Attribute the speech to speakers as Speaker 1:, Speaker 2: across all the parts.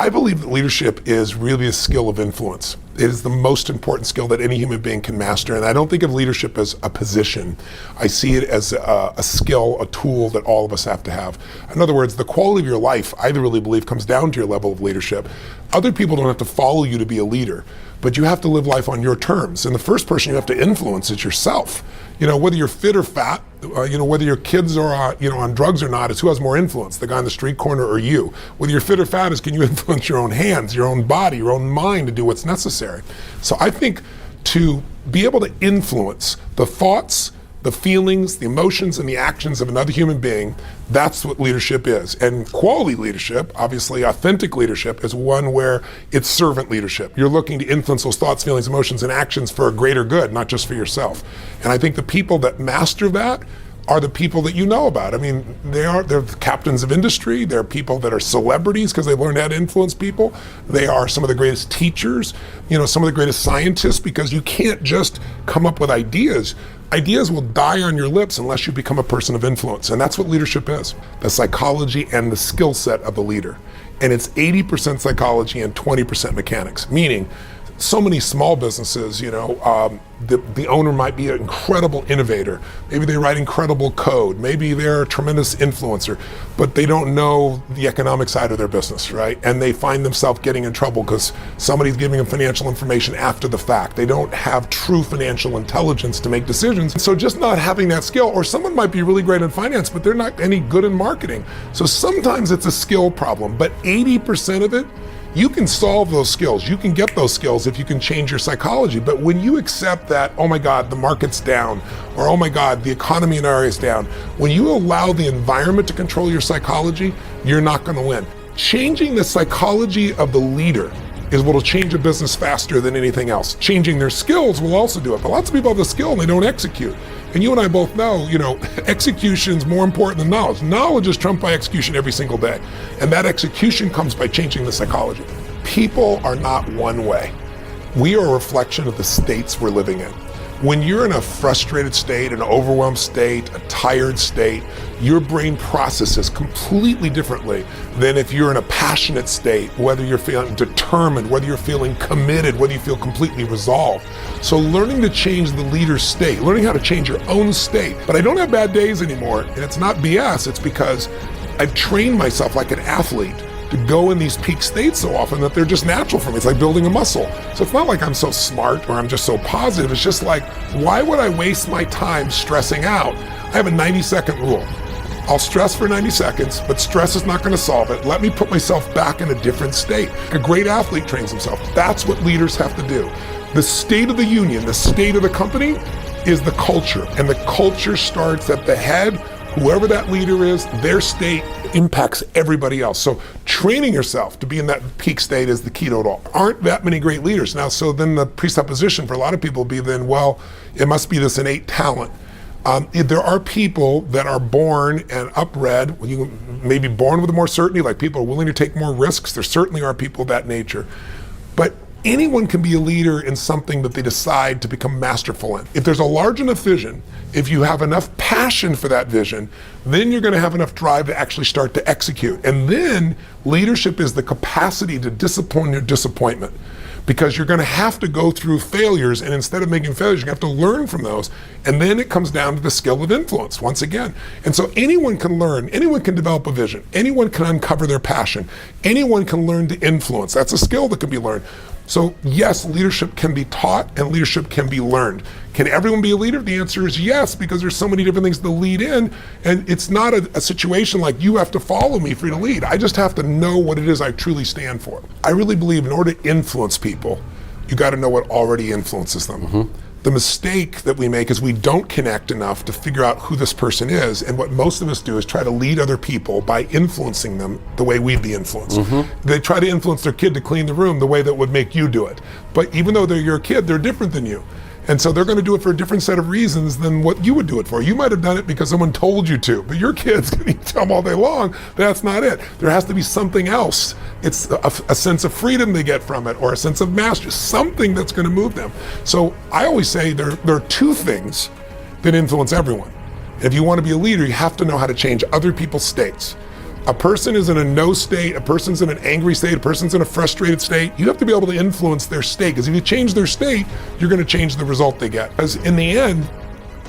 Speaker 1: I believe that leadership is really a skill of influence. It is the most important skill that any human being can master. And I don't think of leadership as a position. I see it as a skill, a tool that all of us have to have. In other words, the quality of your life, I really believe, comes down to your level of leadership. Other people don't have to follow you to be a leader, but you have to live life on your terms. And the first person you have to influence is yourself. Whether you're fit or fat, whether your kids are on drugs or not, is who has more influence, the guy on the street corner or you. Whether you're fit or fat is, can you influence your own hands, your own body, your own mind to do what's necessary. So I think to be able to influence the thoughts, the feelings, the emotions, and the actions of another human being, that's what leadership is. And quality leadership, obviously authentic leadership, is one where it's servant leadership. You're looking to influence those thoughts, feelings, emotions, and actions for a greater good, not just for yourself. And I think the people that master that are the people that you know about. I mean, they're the captains of industry. They're people that are celebrities because they've learned how to influence people. They are some of the greatest teachers, some of the greatest scientists, because you can't just come up with ideas. Ideas will die on your lips unless you become a person of influence. And that's what leadership is, the psychology and the skill set of the leader. And it's 80% psychology and 20% mechanics, meaning so many small businesses, the owner might be an incredible innovator. Maybe they write incredible code. Maybe they're a tremendous influencer, but they don't know the economic side of their business, right? And they find themselves getting in trouble because somebody's giving them financial information after the fact. They don't have true financial intelligence to make decisions. And so just not having that skill, or someone might be really great in finance, but they're not any good in marketing. So sometimes it's a skill problem, but 80% of it, you can solve those skills. You can get those skills if you can change your psychology. But when you accept that, oh my God, the market's down, or oh my God, the economy in our area is down, when you allow the environment to control your psychology, you're not going to win. Changing the psychology of the leader is what will change a business faster than anything else. Changing their skills will also do it. But lots of people have the skill and they don't execute. And you and I both know, execution is more important than knowledge. Knowledge is trumped by execution every single day. And that execution comes by changing the psychology. People are not one way. We are a reflection of the states we're living in. When you're in a frustrated state, an overwhelmed state, a tired state, your brain processes completely differently than if you're in a passionate state, whether you're feeling determined, whether you're feeling committed, whether you feel completely resolved. So learning to change the leader's state, learning how to change your own state. But I don't have bad days anymore, and it's not BS, it's because I've trained myself like an athlete to go in these peak states so often that they're just natural for me. It's like building a muscle. So it's not like I'm so smart or I'm just so positive. It's just like, why would I waste my time stressing out? I have a 90-second rule. I'll stress for 90 seconds, but stress is not going to solve it. Let me put myself back in a different state. A great athlete trains himself. That's what leaders have to do. The state of the union, the state of the company is the culture, and the culture starts at the head. Whoever that leader is, their state impacts everybody else. So training yourself to be in that peak state is the key to it all. Aren't that many great leaders. Now, so then the presupposition for a lot of people will be then, well, it must be this innate talent. There are people that are born and upbred, you may be born with more certainty, like people are willing to take more risks. There certainly are people of that nature. But anyone can be a leader in something that they decide to become masterful in. If there's a large enough vision, if you have enough passion for that vision, then you're going to have enough drive to actually start to execute. And then leadership is the capacity to discipline your disappointment, because you're going to have to go through failures, and instead of making failures, you have to learn from those. And then it comes down to the skill of influence once again. And so anyone can learn, anyone can develop a vision, anyone can uncover their passion, anyone can learn to influence. That's a skill that can be learned. So yes, leadership can be taught and leadership can be learned. Can everyone be a leader? The answer is yes, because there's so many different things to lead in, and it's not a situation like you have to follow me for you to lead. I just have to know what it is I truly stand for. I really believe in order to influence people, you got to know what already influences them. Mm-hmm. The mistake that we make is we don't connect enough to figure out who this person is, and what most of us do is try to lead other people by influencing them the way we'd be influenced. Mm-hmm. They try to influence their kid to clean the room the way that would make you do it. But even though they're your kid, they're different than you. And so they're going to do it for a different set of reasons than what you would do it for. You might have done it because someone told you to, but your kid's going to tell them all day long, that's not it. There has to be something else. It's a sense of freedom they get from it, or a sense of mastery, something that's going to move them. So I always say there are two things that influence everyone. If you want to be a leader, you have to know how to change other people's states. A person is in a no state, a person's in an angry state, a person's in a frustrated state. You have to be able to influence their state, because if you change their state, you're going to change the result they get. Because in the end,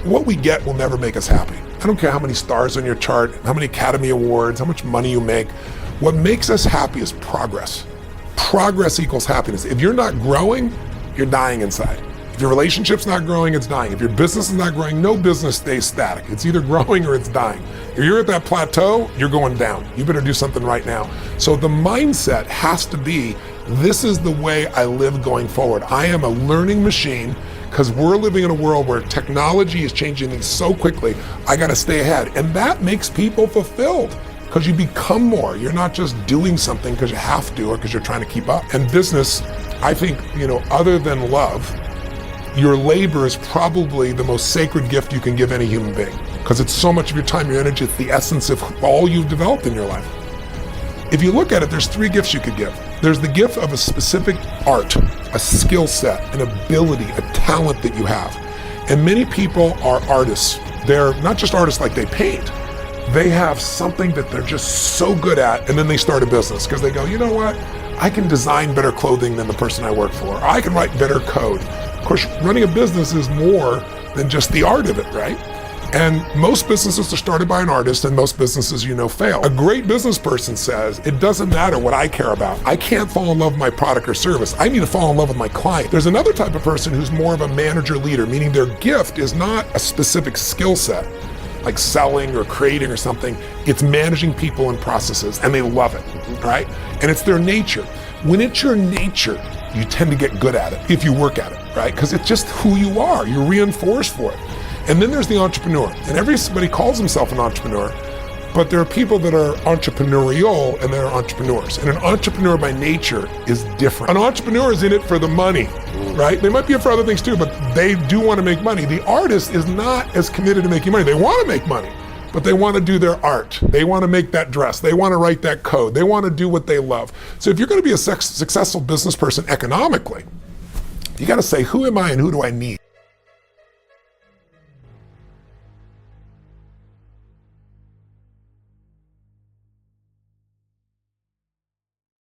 Speaker 1: what we get will never make us happy. I don't care how many stars on your chart, how many Academy Awards, how much money you make. What makes us happy is progress. Progress equals happiness. If you're not growing, you're dying inside. If your relationship's not growing, it's dying. If your business is not growing, no business stays static. It's either growing or it's dying. If you're at that plateau, you're going down. You better do something right now. So the mindset has to be, this is the way I live going forward. I am a learning machine, because we're living in a world where technology is changing things so quickly. I got to stay ahead. And that makes people fulfilled, because you become more. You're not just doing something because you have to or because you're trying to keep up. And business, I think, other than love, your labor is probably the most sacred gift you can give any human being, because it's so much of your time, your energy. It's the essence of all you've developed in your life. If you look at it, there's 3 gifts you could give. There's the gift of a specific art, a skill set, an ability, a talent that you have. And many people are artists. They're not just artists like they paint. They have something that they're just so good at, and then they start a business because they go, you know what? I can design better clothing than the person I work for. I can write better code. Of course, running a business is more than just the art of it, right? And most businesses are started by an artist, and most businesses, fail. A great business person says, it doesn't matter what I care about. I can't fall in love with my product or service. I need to fall in love with my client. There's another type of person who's more of a manager leader, meaning their gift is not a specific skill set, like selling or creating or something. It's managing people and processes, and they love it, right? And it's their nature. When it's your nature, you tend to get good at it if you work at it, right? Because it's just who you are. You're reinforced for it. And then there's the entrepreneur. And everybody calls himself an entrepreneur, but there are people that are entrepreneurial and there are entrepreneurs. And an entrepreneur by nature is different. An entrepreneur is in it for the money, right? They might be in it for other things too, but they do want to make money. The artist is not as committed to making money. They want to make money, but they want to do their art. They want to make that dress. They want to write that code. They want to do what they love. So if you're going to be a successful business person economically, you got to say, who am I and who do I need?